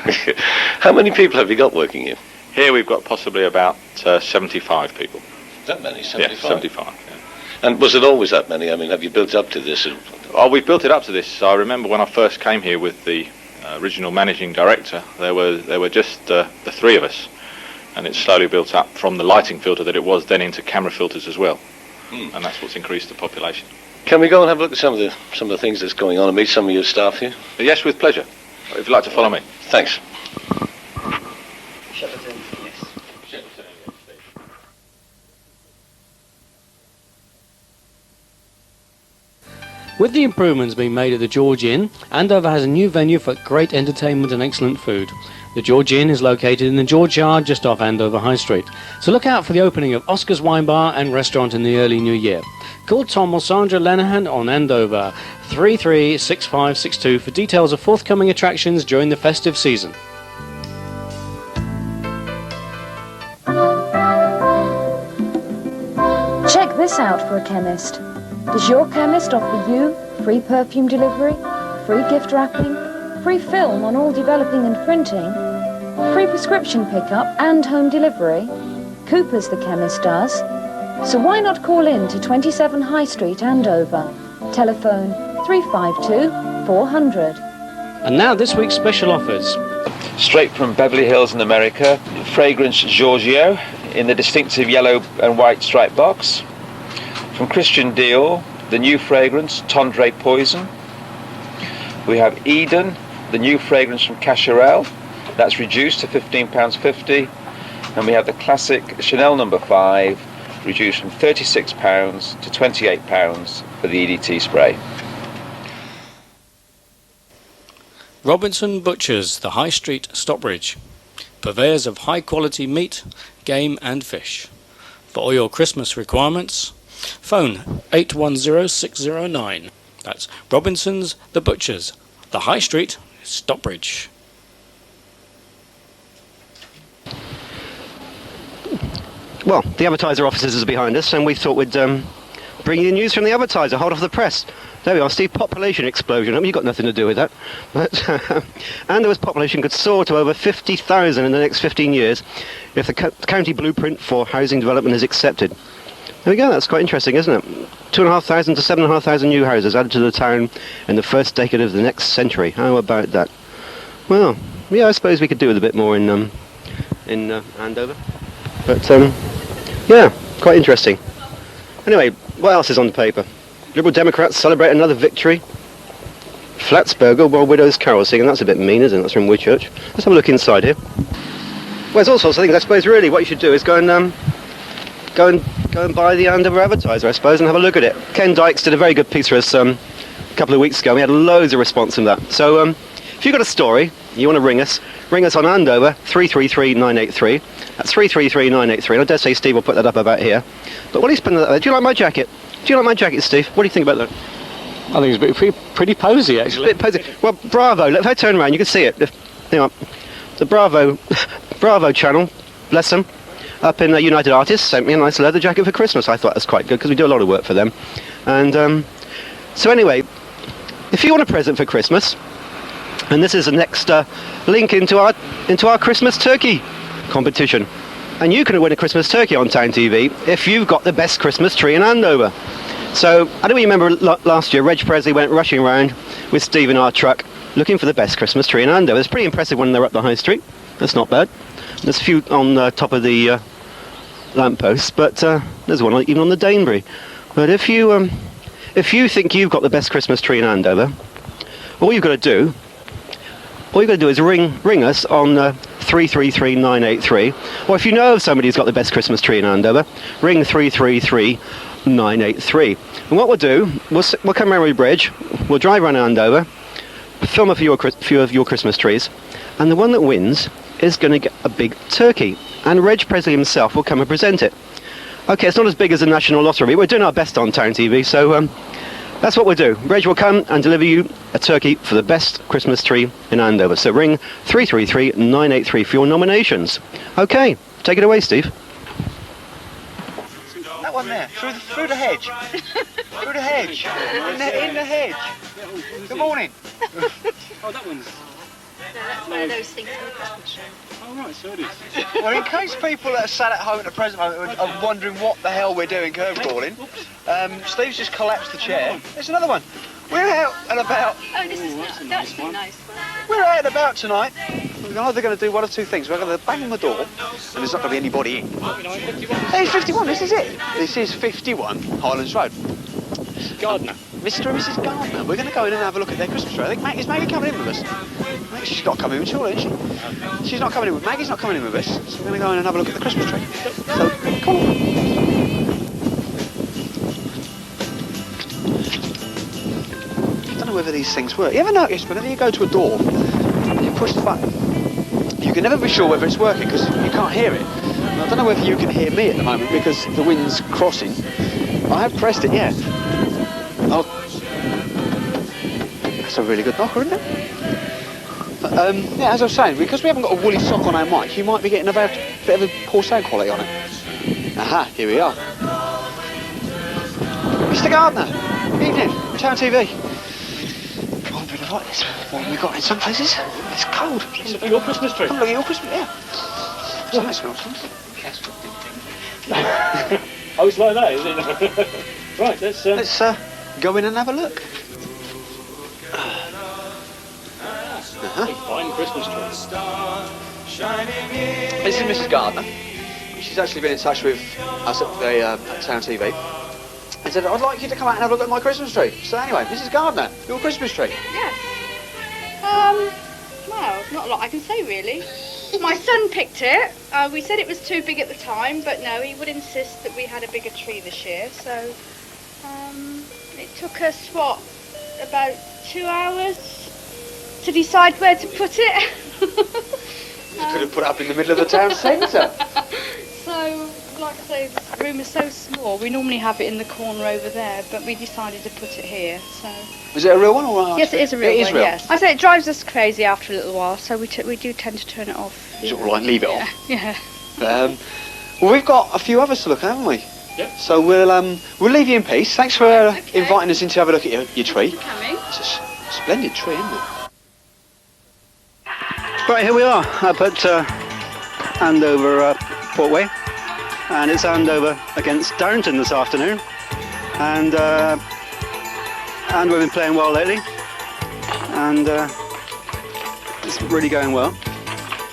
How many people have you got working here? Here we've got possibly about 75 people. That many? 75? Yeah, 75. Yeah. And was it always that many? I mean, have you built up to this? Oh, we've built it up to this. I remember when I first came here with the original managing director, there were just the three of us. And it's slowly built up from the lighting filter that it was then into camera filters as well. And that's what's increased the population. Can we go and have a look at some of the things that's going on and meet some of your staff here? Yes, with pleasure. If you'd like to follow me. Thanks. Shepperton, yes. Shepperton, With the improvements being made at the George Inn, Andover has a new venue for great entertainment and excellent food. The George Inn is located in the George Yard just off Andover High Street. So look out for the opening of Oscar's Wine Bar and Restaurant in the early new year. Call Tom or Sandra Lenahan on Andover 336562 for details of forthcoming attractions during the festive season. Check this out for a chemist. Does your chemist offer you free perfume delivery, free gift wrapping, free film on all developing and printing, free prescription pickup and home delivery? Cooper's the chemist does. So why not call in to 27 High Street, Andover. Telephone 352 400. And now this week's special offers. Straight from Beverly Hills in America, fragrance Giorgio in the distinctive yellow and white striped box. From Christian Dior, the new fragrance Tendre Poison. We have Eden, the new fragrance from Cacharel, that's reduced to £15.50, and we have the classic Chanel No. 5, reduced from £36 to £28 for the EDT spray. Robinson Butchers, the High Street, Stockbridge. Purveyors of high quality meat, game and fish. For all your Christmas requirements, phone 810609. That's Robinson's The Butchers, the High Street, Stockbridge. Well, the advertiser offices is behind us, and we thought we'd bring you the news from the advertiser, hot off the press. There we are, Steve, population explosion. I mean, you've got nothing to do with that. But Andover's population could soar to over 50,000 in the next 15 years if the county blueprint for housing development is accepted. There we go, that's quite interesting, isn't it? 2,500 to 7,500 new houses added to the town in the first decade of the next century. How about that? Well, yeah, I suppose we could do with a bit more in Andover. But, yeah, quite interesting. Anyway, what else is on the paper? Liberal Democrats celebrate another victory. Flatsburger, Widows Carol singing. That's a bit mean, isn't it? That's from Whitchurch. Let's have a look inside here. Well, there's all sorts of things. I suppose really what you should do is go and buy the Andover Advertiser, I suppose, and have a look at it. Ken Dykes did a very good piece for us a couple of weeks ago. We had loads of response from that. So if you've got a story, you want to ring us on Andover 333-983. That's 333-983. And I dare say Steve will put that up about here. But what he's putting that there, do you like my jacket? Do you like my jacket, Steve? What do you think about that? I think it's pretty posy, actually. It's a bit posy. Well, Bravo, look, if I turn around, you can see it. Hang on. The Bravo channel, bless them, up in United Artists, sent me a nice leather jacket for Christmas. I thought that was quite good, because we do a lot of work for them. And so anyway, if you want a present for Christmas, and this is the next link into our Christmas turkey competition. And you can win a Christmas turkey on Town TV if you've got the best Christmas tree in Andover. So, I don't remember last year, Reg Presley went rushing around with Steve in our truck looking for the best Christmas tree in Andover. It's pretty impressive when they're up the high street. That's not bad. There's a few on top of the lampposts, but there's one even on the Danebury. But if you think you've got the best Christmas tree in Andover, all you've got to do is ring us on 333-983, or if you know of somebody who's got the best Christmas tree in Andover, ring 333-983. And what we'll do, we'll come around the bridge, we'll drive around Andover, film a few of your Christmas trees, and the one that wins is going to get a big turkey, and Reg Presley himself will come and present it. Okay, it's not as big as the National Lottery. We're doing our best on Town TV, so that's what we'll do. Reg will come and deliver you a turkey for the best Christmas tree in Andover. So ring 333-983 for your nominations. Okay, take it away, Steve. That one there, through the hedge. Through the hedge. In the hedge. Good morning. Oh, that one's... That's one of those things in the Christmas show. Oh, right, so it is. Well, in case people that are sat at home at the present moment are wondering what the hell we're doing curveballing, Steve's just collapsed the chair. There's another one. We're out and about. Oh, this is that's a nice one. We're out and about tonight. We're either going to do one of two things. We're going to bang on the door, and there's not going to be anybody in. It's 51, this is it. This is 51 Highlands Road. Gardner. Mr. and Mrs. Gardner. We're going to go in and have a look at their Christmas tree. I think is Maggie coming in with us? She's not coming in at all, is she? She's not coming in with Maggie's not coming in with us. So we're going to go in and have a look at the Christmas tree. So, come on. I don't know whether these things work. You ever notice whenever you go to a door and you push the button, you can never be sure whether it's working because you can't hear it. And I don't know whether you can hear me at the moment because the wind's crossing. I have pressed it, yeah. Oh, that's a really good knocker, isn't it? But, yeah, as I was saying, because we haven't got a woolly sock on our mic, you might be getting a bit of a poor sound quality on it. Aha, here we are. Mr. Gardner, evening, Town TV. Oh, really like this. What have we got in some places? It's cold. Look at your Christmas tree. Come look at your Christmas, yeah. So that smells nice. Oh, it's like that, is it? Right, let's go in and have a look. Fine Christmas tree. This is Mrs. Gardner. She's actually been in touch with us at the Town TV and said, I'd like you to come out and have a look at my Christmas tree. So anyway, Mrs. Gardner, your Christmas tree. Yes. Well, not a lot I can say really. My son picked it. We said it was too big at the time, but no, he would insist that we had a bigger tree this year. So it took us, about 2 hours to decide where to put it. You could have put it up in the middle of the town centre. So, like I say, this room is so small. We normally have it in the corner over there, but we decided to put it here. So. Is it a real one or? Yes, it is a real one. Real. Yes. I say it drives us crazy after a little while, so we do tend to turn it off. Sort of like leave it off. Yeah. Well, we've got a few others to look at, haven't we? Yep. So we'll leave you in peace. Thanks for inviting us in to have a look at your tree. Coming. It's a splendid tree, isn't it? Right, here we are up at Andover Portway, and it's Andover against Darrington this afternoon, and we've been playing well lately, and it's really going well.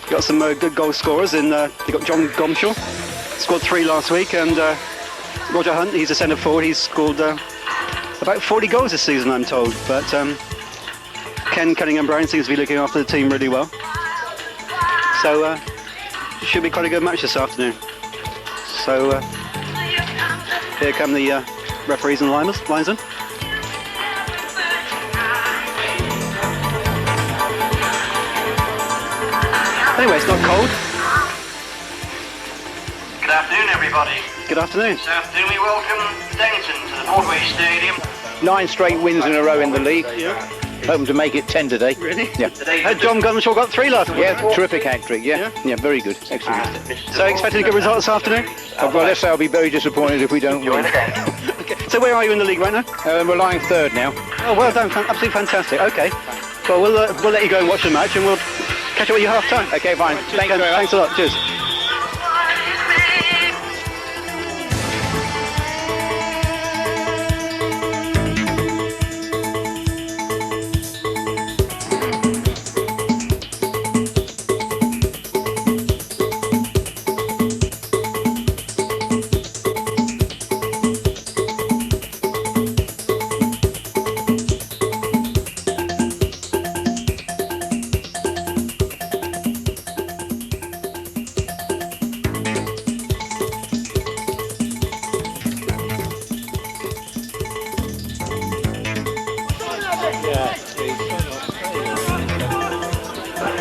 Got some good goal scorers in. They got John Gomshaw, scored 3 last week, and Roger Hunt, he's a centre forward. He's scored about 40 goals this season, I'm told. But Ken Cunningham-Brown seems to be looking after the team really well. So should be quite a good match this afternoon. So here come the referees and linesmen. Anyway, it's not cold. Good afternoon, everybody. Good afternoon. This afternoon we welcome Denton to the Broadway Stadium. 9 straight wins in a row in the league. Yeah. Hoping to make it 10 today. Really? Yeah. John Gunshaw got 3 last week. Yeah, terrific hat-trick, yeah. Yeah, very good. Excellent. So expecting a good result this afternoon? Well, let's say I'll be very disappointed if we don't win. Okay. So where are you in the league right now? We're lying third now. Oh, well done. Absolutely fantastic. Okay. Well, we'll let you go and watch the match and we'll catch up with you half time. Okay, fine. Thanks a lot. Cheers.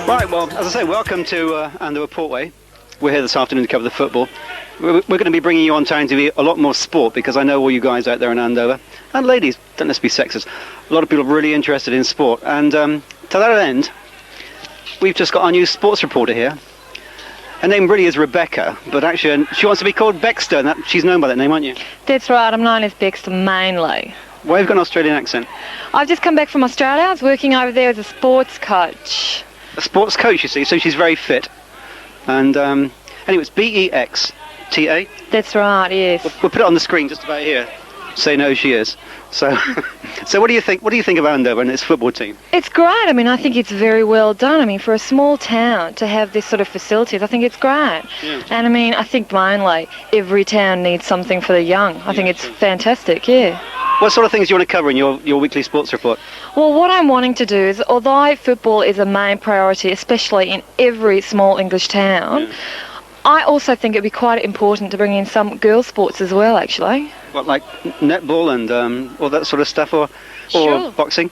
Right, well, as I say, welcome to Andover Portway. We're here this afternoon to cover the football. We're going to be bringing you on Town TV a lot more sport because I know all you guys out there in Andover, and ladies, don't let's be sexist, a lot of people are really interested in sport. And to that end, we've just got our new sports reporter here. Her name really is Rebecca, but actually she wants to be called Baxter, and she's known by that name, aren't you? That's right, I'm known as Baxter mainly. Why have you got an Australian accent? I've just come back from Australia. I was working over there as a sports coach. A sports coach, you see, so she's very fit. And anyway, it's B-E-X-T-A. That's right, yes. We'll put it on the screen just about here, so you know who she is. So, so what do you think? What do you think of Andover and its football team? It's great. I mean, I think it's very well done. I mean, for a small town to have this sort of facilities, I think it's great. Yeah. And I mean, I think mainly every town needs something for the young. I think it's fantastic, yeah. What sort of things do you want to cover in your weekly sports report? Well, what I'm wanting to do is, although football is a main priority, especially in every small English town, I also think it'd be quite important to bring in some girls' sports as well, actually. What, like netball and all that sort of stuff, or Sure. boxing?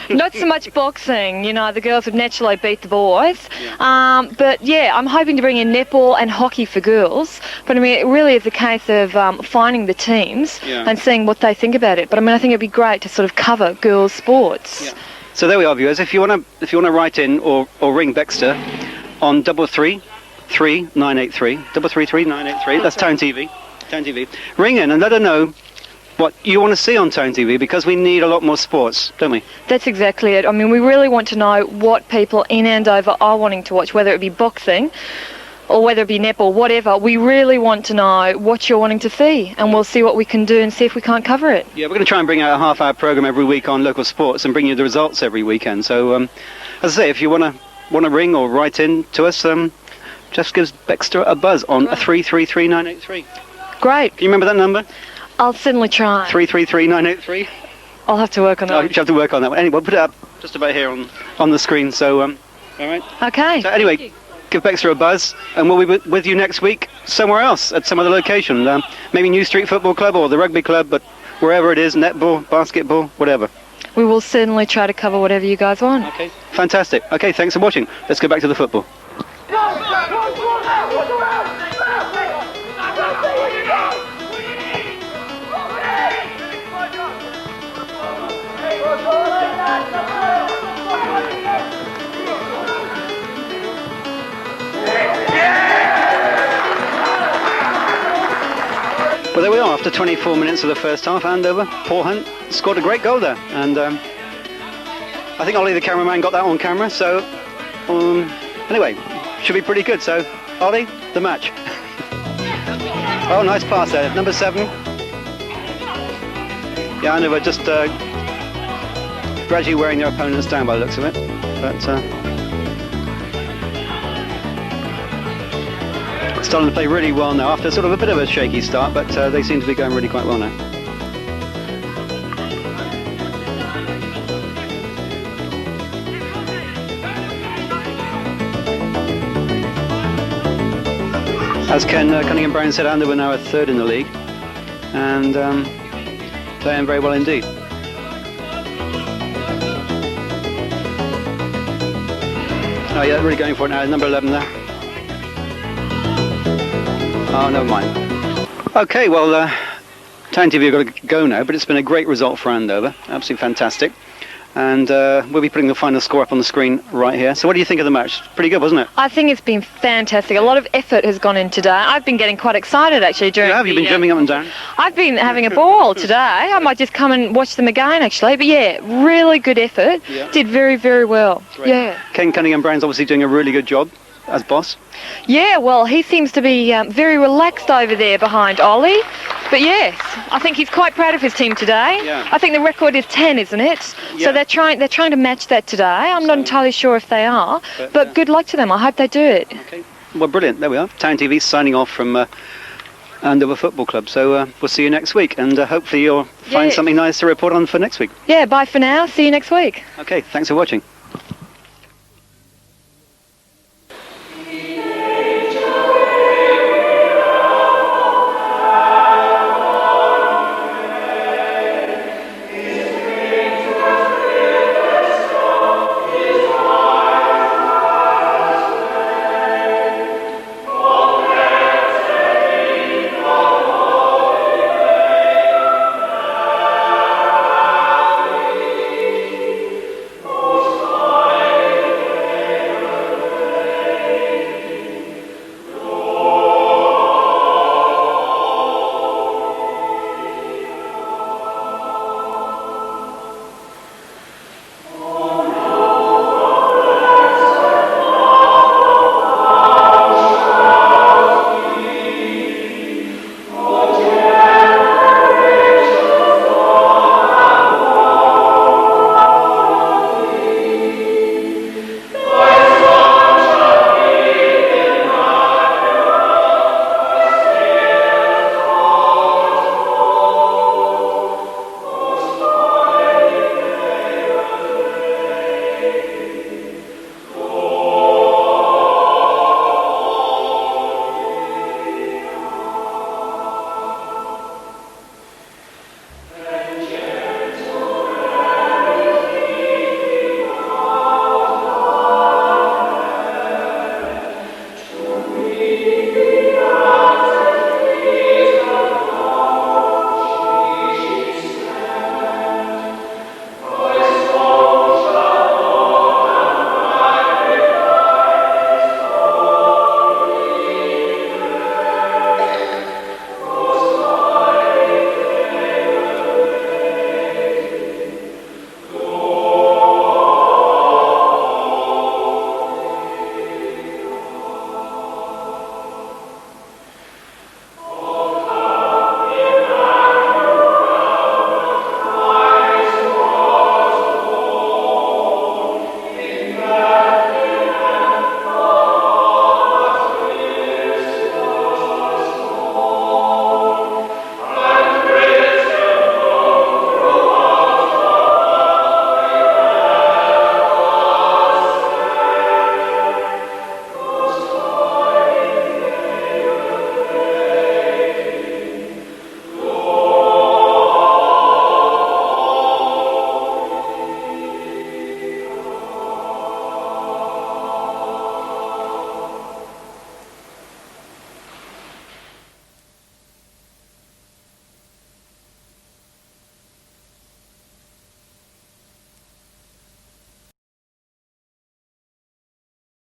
Not so much boxing, you know, the girls would naturally beat the boys. But yeah, I'm hoping to bring in netball and hockey for girls. But I mean, it really is a case of finding the teams and seeing what they think about it. But I mean, I think it'd be great to sort of cover girls' sports. Yeah. So there we are, viewers. If you want to write in or ring Baxter on 333 983 333 983. That's Town TV. Town TV. Ring in and let her know what you want to see on Town TV, because we need a lot more sports, don't we? That's exactly it. I mean, we really want to know what people in Andover are wanting to watch, whether it be boxing or whether it be netball, whatever. We really want to know what you're wanting to see, and we'll see what we can do and see if we can't cover it. Yeah, we're going to try and bring out a half-hour programme every week on local sports and bring you the results every weekend. So, as I say, if you want to ring or write in to us, just give Baxter a buzz on 333 983. Great. Can you remember that number? I'll certainly try. 333 983. I'll have to work on that. Oh, you have to work on that one. Anyway, we'll put it up just about here on the screen. So, all right. Okay. So anyway, give Baxter a buzz, and we'll be with you next week somewhere else at some other location. Maybe New Street Football Club or the Rugby Club, but wherever it is, netball, basketball, whatever. We will certainly try to cover whatever you guys want. Okay. Fantastic. Okay, thanks for watching. Let's go back to the football. Well, there we are. After 24 minutes of the first half, Andover, Paul Hunt scored a great goal there. And I think Ollie, the cameraman, got that on camera. So, anyway, should be pretty good. So, Ollie, the match. Oh, nice pass there. Number 7. Yeah, Andover just gradually wearing their opponents down by the looks of it. But starting to play really well now after sort of a bit of a shaky start, but they seem to be going really quite well now. As Ken Cunningham Brown said, Andover now are third in the league, and playing very well indeed. Oh yeah, really going for it now. Number 11 there. Oh, never mind. Okay, well, Town TV have got to go now, but it's been a great result for Andover. Absolutely fantastic. And we'll be putting the final score up on the screen right here. So what do you think of the match? Pretty good, wasn't it? I think it's been fantastic. A lot of effort has gone in today. I've been getting quite excited actually during. Have you been jumping up and down? I've been having a ball today. I might just come and watch them again actually. But yeah, really good effort. Yeah. Did very, very well. Great. Yeah. Ken Cunningham Brown's obviously doing a really good job as boss. Yeah, well, he seems to be very relaxed over there behind Ollie. But yes, I think he's quite proud of his team today. Yeah. I think the record is 10, isn't it? Yeah. So they're trying to match that today. I'm not entirely sure if they are, but good luck to them. I hope they do it. Okay. Well, brilliant. There we are. Town TV signing off from Andover Football Club. So we'll see you next week, and hopefully you'll find something nice to report on for next week. Yeah, bye for now. See you next week. Okay, thanks for watching.